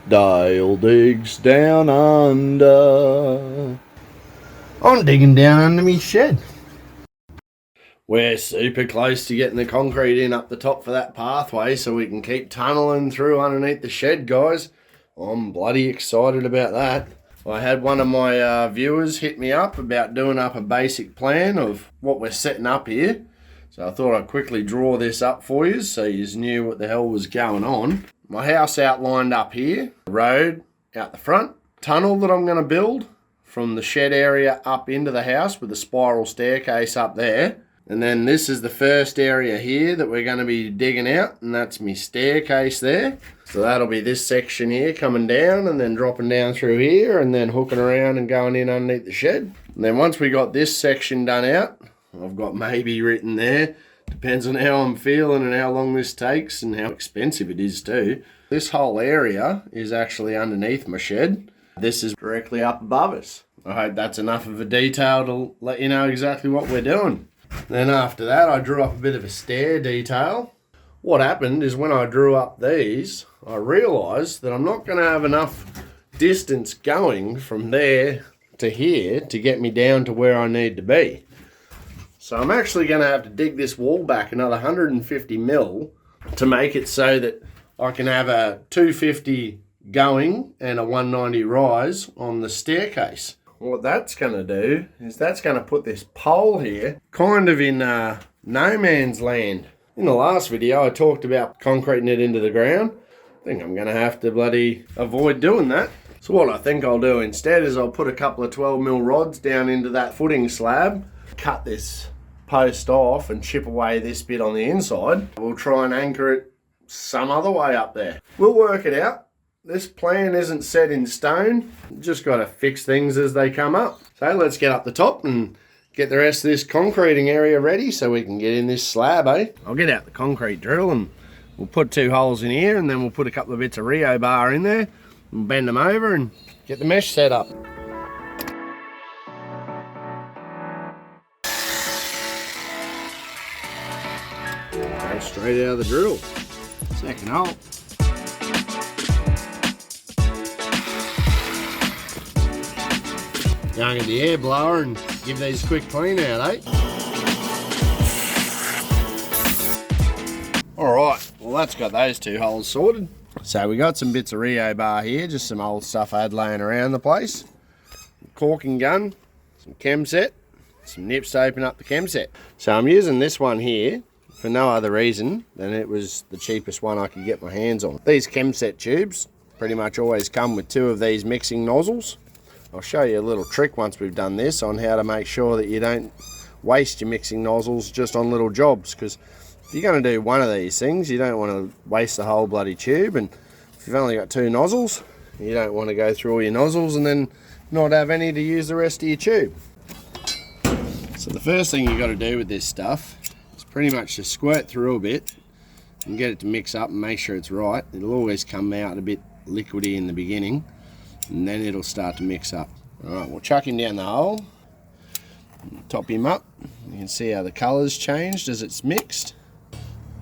Dale digs down under. I'm digging down under me shed. We're super close to getting the concrete in up the top for that pathway so we can keep tunnelling through underneath the shed, guys. I'm bloody excited about that. I had one of my viewers hit me up about doing up a basic plan of what we're setting up here. So I thought I'd quickly draw this up for you so you knew what the hell was going on. My house outlined up here, road out the front, tunnel that I'm going to build from the shed area up into the house with a spiral staircase up there. And then this is the first area here that we're going to be digging out, and that's my staircase there. So that'll be this section here coming down and then dropping down through here and then hooking around and going in underneath the shed. And then once we got this section done out, I've got maybe written there, depends on how I'm feeling and how long this takes and how expensive it is too. This whole area is actually underneath my shed. This is directly up above us. I hope that's enough of a detail to let you know exactly what we're doing. Then after that, I drew up a bit of a stair detail. What happened is when I drew up these, I realised that I'm not going to have enough distance going from there to here to get me down to where I need to be. So I'm actually going to have to dig this wall back another 150 mil to make it so that I can have a 250 going and a 190 rise on the staircase. What that's going to do is that's going to put this pole here kind of in no man's land. In the last video I talked about concreting it into the ground. I think I'm going to have to bloody avoid doing that. So what I think I'll do instead is I'll put a couple of 12 mil rods down into that footing slab, cut this post off and chip away this bit on the inside. We'll try and anchor it some other way up there. We'll work it out. This plan isn't set in stone. Just got to fix things as they come up. So let's get up the top and get the rest of this concreting area ready so we can get in this slab, eh? I'll get out the concrete drill and we'll put 2 holes in here and then we'll put a couple of bits of Rio bar in there and bend them over and get the mesh set up. Go straight out of the drill. Second hole. Go and get the air blower and give these a quick clean out, eh? Alright, well that's got those 2 holes sorted. So we got some bits of Rio bar here, just some old stuff I had laying around the place. Caulking gun, some chem set, some nips to open up the chem set. So I'm using this one here for no other reason than it was the cheapest one I could get my hands on. These chem set tubes pretty much always come with 2 of these mixing nozzles. I'll show you a little trick once we've done this on how to make sure that you don't waste your mixing nozzles just on little jobs, because if you're going to do one of these things you don't want to waste the whole bloody tube, and if you've only got 2 nozzles you don't want to go through all your nozzles and then not have any to use the rest of your tube. So the first thing you've got to do with this stuff is pretty much just squirt through a bit and get it to mix up and make sure it's right. It'll always come out a bit liquidy in the beginning and then it'll start to mix up. Alright, we'll chuck him down the hole, top him up. You can see how the colour's changed as it's mixed.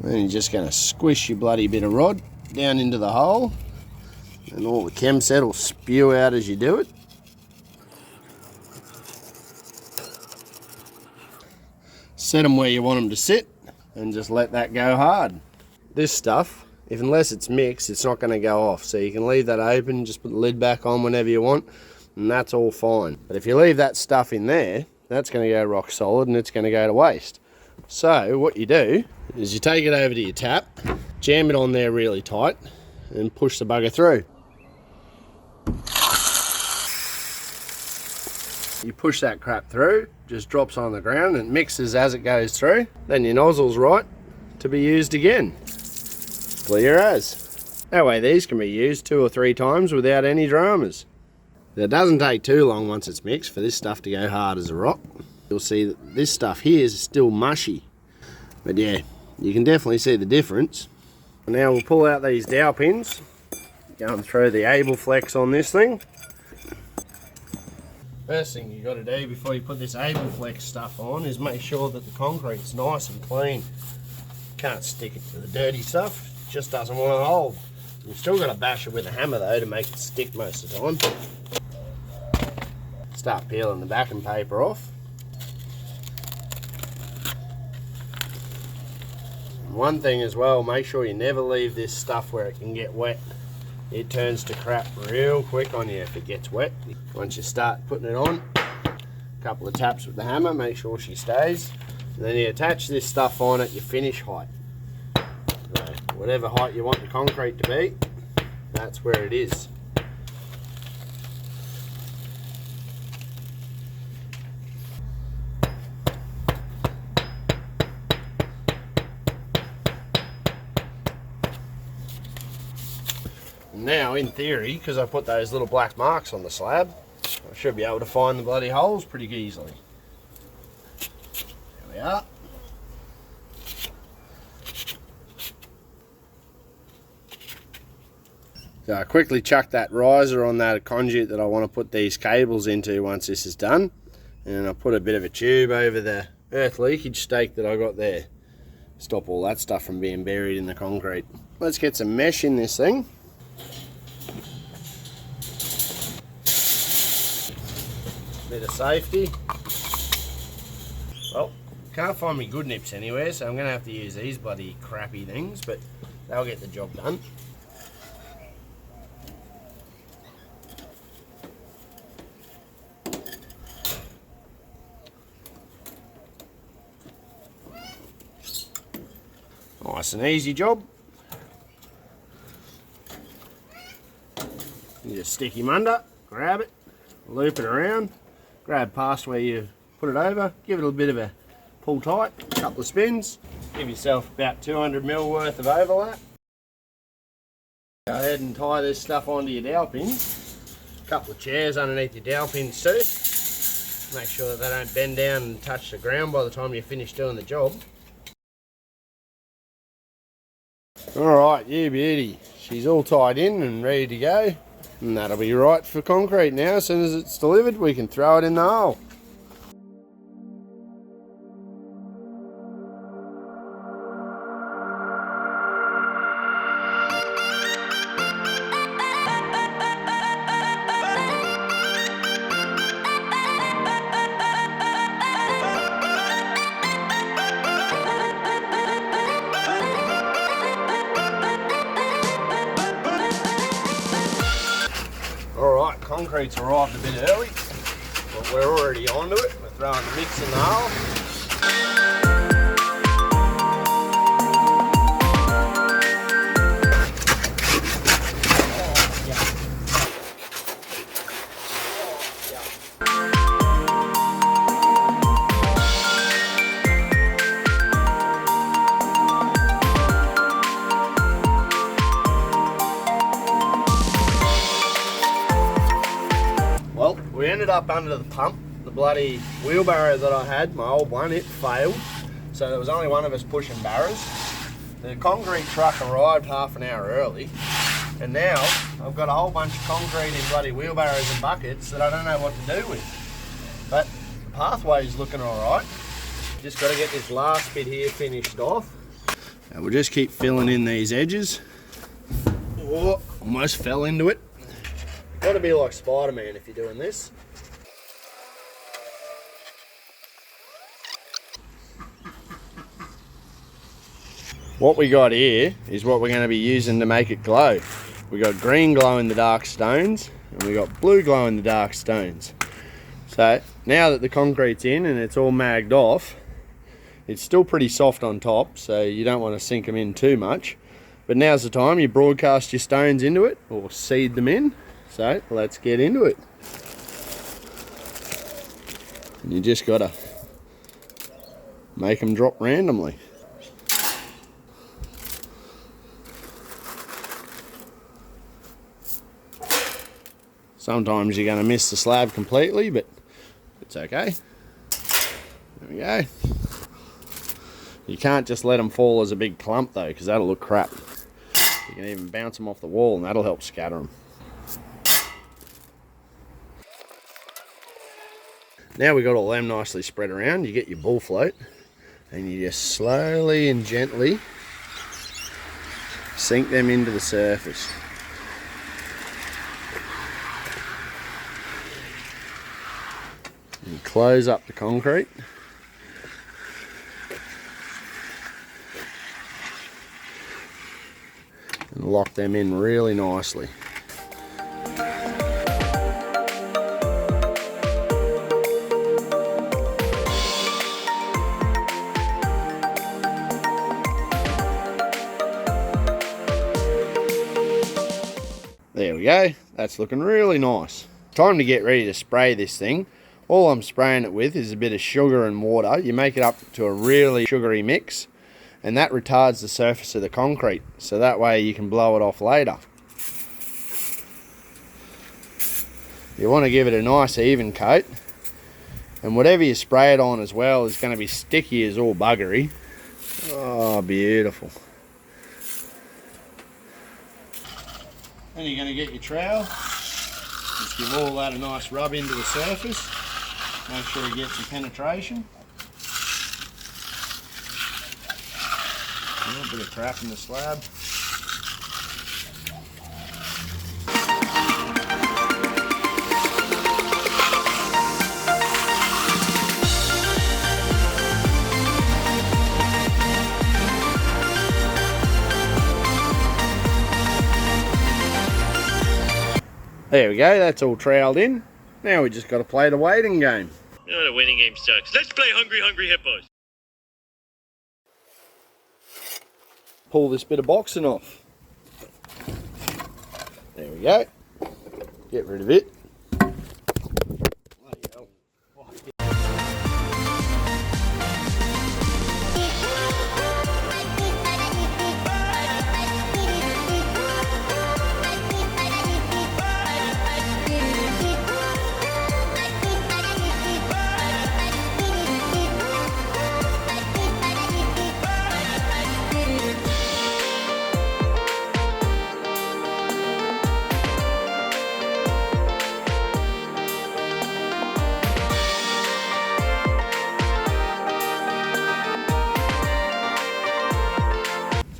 Then you're just going to squish your bloody bit of rod down into the hole and all the chem set will spew out as you do it. Set them where you want them to sit and just let that go hard. This stuff, unless it's mixed, it's not going to go off, so you can leave that open, just put the lid back on whenever you want and that's all fine. But if you leave that stuff in there, that's going to go rock solid and it's going to go to waste. So what you do is you take it over to your tap, jam it on there really tight and push the bugger through. You push that crap through, just drops on the ground and mixes as it goes through. Then your nozzle's right to be used again. Clear as. That way these can be used 2 or 3 times without any dramas. It doesn't take too long once it's mixed for this stuff to go hard as a rock. You'll see that this stuff here is still mushy. But yeah, you can definitely see the difference. Now we'll pull out these dowel pins, going through the able flex on this thing. First thing you got to do before you put this able flex stuff on is make sure that the concrete's nice and clean. Can't stick it to the dirty stuff, it just doesn't want to hold. You've still got to bash it with a hammer though to make it stick most of the time. Start peeling the backing paper off. And one thing as well, make sure you never leave this stuff where it can get wet. It turns to crap real quick on you if it gets wet. Once you start putting it on, a couple of taps with the hammer, make sure she stays. And then you attach this stuff on at your finish height. So whatever height you want the concrete to be, that's where it is. Now, in theory, because I put those little black marks on the slab, I should be able to find the bloody holes pretty easily. There we are. So I quickly chuck that riser on that conduit that I want to put these cables into once this is done. And I put a bit of a tube over the earth leakage stake that I got there. Stop all that stuff from being buried in the concrete. Let's get some mesh in this thing. Bit of safety. Well, can't find me good nips anywhere, so I'm going to have to use these bloody crappy things, but they'll get the job done. Nice and easy job. You just stick him under, grab it, loop it around, grab past where you put it over, give it a bit of a pull tight, a couple of spins, give yourself about 200mm worth of overlap. Go ahead and tie this stuff onto your dowel pins. A couple of chairs underneath your dowel pins too. Make sure that they don't bend down and touch the ground by the time you finish doing the job. Alright, you beauty. She's all tied in and ready to go. And that'll be right for concrete now. As soon as it's delivered, we can throw it in the hole. Alright, concrete's arrived a bit early, but we're already onto it. We're throwing the mix in the hole. Well, we ended up under the pump. The bloody wheelbarrow that I had, my old one, it failed. So there was only one of us pushing barrows. The concrete truck arrived half an hour early. And now I've got a whole bunch of concrete in bloody wheelbarrows and buckets that I don't know what to do with. But the pathway's looking all right. Just got to get this last bit here finished off. And we'll just keep filling in these edges. Oh, almost fell into it. Got to be like Spider-Man if you're doing this. What we got here is what we're going to be using to make it glow. We got green glow in the dark stones and we got blue glow in the dark stones. So now that the concrete's in and it's all magged off, it's still pretty soft on top, so you don't want to sink them in too much. But now's the time you broadcast your stones into it or seed them in. So let's get into it. And you just gotta make them drop randomly. Sometimes you're gonna miss the slab completely, but it's okay. There we go. You can't just let them fall as a big clump though, because that'll look crap. You can even bounce them off the wall and that'll help scatter them. Now we've got all them nicely spread around, you get your bull float and you just slowly and gently Sink them into the surface. And close up the concrete. And lock them in really nicely. There we go, that's looking really nice. Time to get ready to spray this thing. All I'm spraying it with is a bit of sugar and water. You make it up to a really sugary mix, and that retards the surface of the concrete, so that way you can blow it off later. You want to give it a nice even coat, and whatever you spray it on as well is going to be sticky as all buggery. Oh, beautiful. Then you're going to get your trowel, just give all that a nice rub into the surface, make sure you get some penetration. A little bit of crap in the slab. There we go, that's all troweled in. Now we just got to play the waiting game. No, the waiting game sucks. Let's play Hungry Hungry Hippos. Pull this bit of boxing off. There we go. Get rid of it. Bloody hell.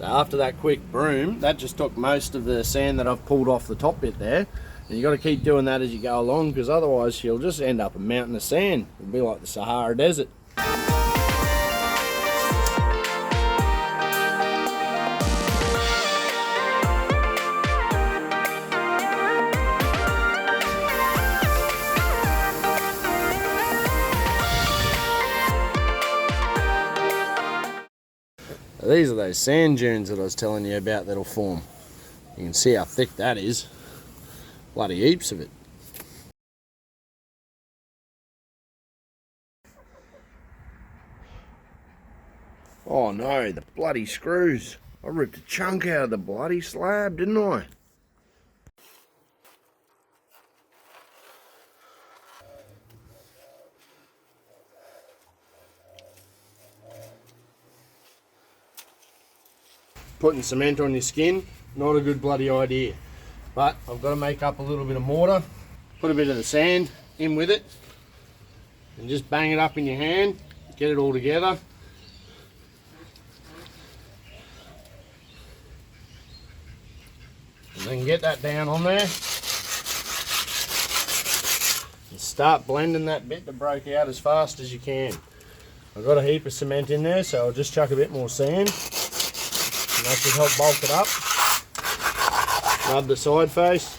After that quick broom, that just took most of the sand that I've pulled off the top bit there. And you got to keep doing that as you go along, because otherwise you'll just end up a mountain of sand. It'll be like the Sahara Desert. These are those sand dunes that I was telling you about that'll form. You can see how thick that is. Bloody heaps of it. Oh no, the bloody screws. I ripped a chunk out of the bloody slab, didn't I? Putting cement on your skin, not a good bloody idea. But I've got to make up a little bit of mortar, put a bit of the sand in with it, and just bang it up in your hand, get it all together. And then get that down on there. And start blending that bit that broke out as fast as you can. I've got a heap of cement in there, so I'll just chuck a bit more sand. And that should help bulk it up. Rub the side face.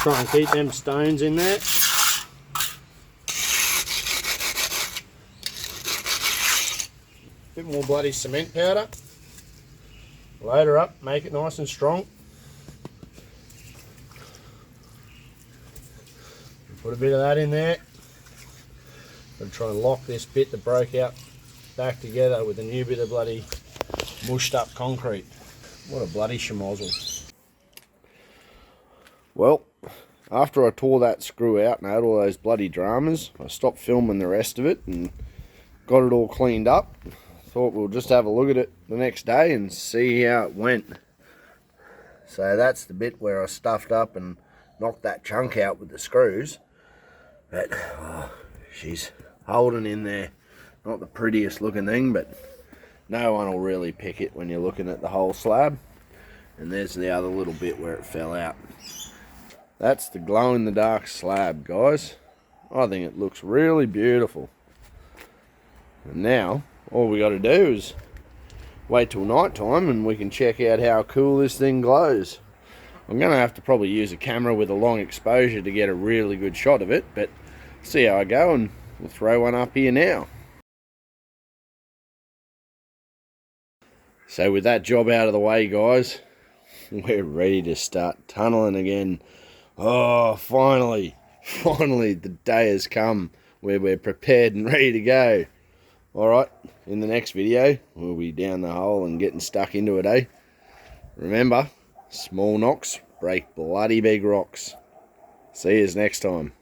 Try and keep them stones in there. Bit more bloody cement powder. Load her up, make it nice and strong. Put a bit of that in there. Gotta try and lock this bit that broke out back together with a new bit of bloody mushed up concrete. What a bloody schmozzle. Well, after I tore that screw out and had all those bloody dramas, I stopped filming the rest of it and got it all cleaned up. Thought we'll just have a look at it the next day and see how it went. So that's the bit where I stuffed up and knocked that chunk out with the screws. But, oh, she's holding in there. Not the prettiest looking thing, but No one will really pick it when you're looking at the whole slab. And there's the other little bit where it fell out. That's the glow-in-the-dark slab, guys. I think it looks really beautiful. And now, all we got to do is wait till night time and we can check out how cool this thing glows. I'm going to have to probably use a camera with a long exposure to get a really good shot of it, but see how I go, and we'll throw one up here now. So with that job out of the way, guys, we're ready to start tunneling again. Oh, finally the day has come where we're prepared and ready to go. Alright, in the next video, we'll be down the hole and getting stuck into it, eh? Remember, small knocks break bloody big rocks. See yous next time.